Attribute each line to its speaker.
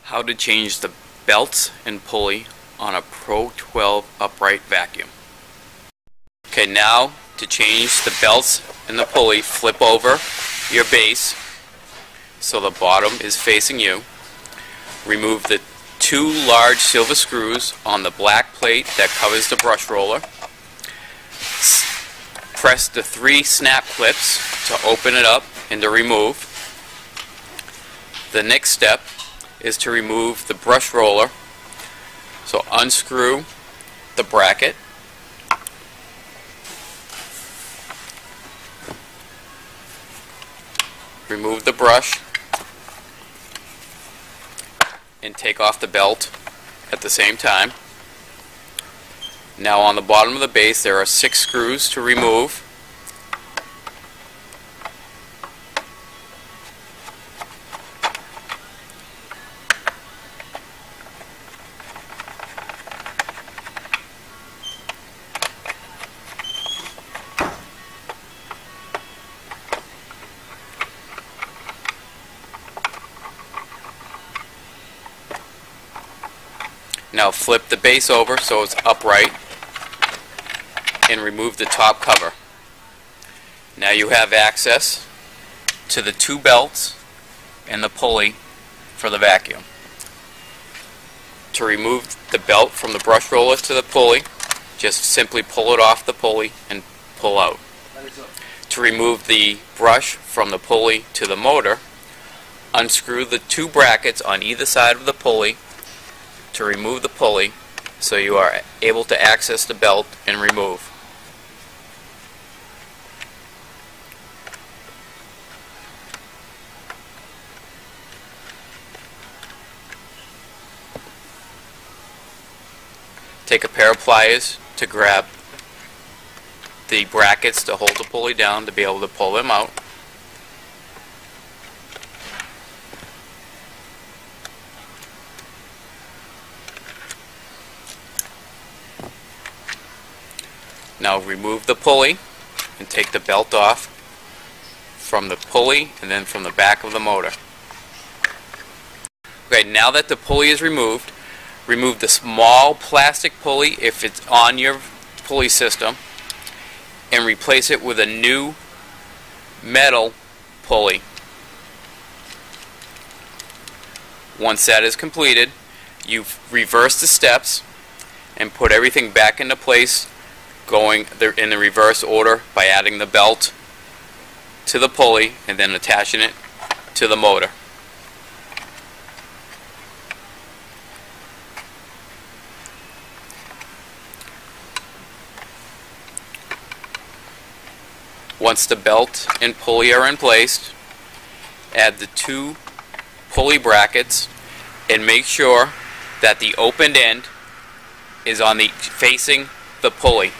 Speaker 1: How to change the belts and pulley on a PRO12 Upright vacuum. Okay, now to change the belts and the pulley, flip over your base so the bottom is facing you. Remove the two large silver screws on the black plate that covers the brush roller. Press the 3 snap clips to open it up and to remove. The next step is to remove the brush roller. So unscrew the bracket. Remove the brush and take off the belt at the same time. Now on the bottom of the base there are 6 screws to remove. Now flip the base over so it's upright and remove the top cover. Now you have access to the 2 belts and the pulley for the vacuum. To remove the belt from the brush roller to the pulley, just simply pull it off the pulley and pull out. To remove the brush from the pulley to the motor, unscrew the 2 brackets on either side of the pulley to remove the pulley so you are able to access the belt and remove. Take a pair of pliers to grab the brackets to hold the pulley down to be able to pull them out. Now remove the pulley and take the belt off from the pulley and then from the back of the motor. Okay, now that the pulley is removed, remove the small plastic pulley if it's on your pulley system and replace it with a new metal pulley. Once that is completed, you reverse the steps and put everything back into place, going in the reverse order by adding the belt to the pulley and then attaching it to the motor. Once the belt and pulley are in place, add the 2 pulley brackets and make sure that the opened end is on the facing the pulley.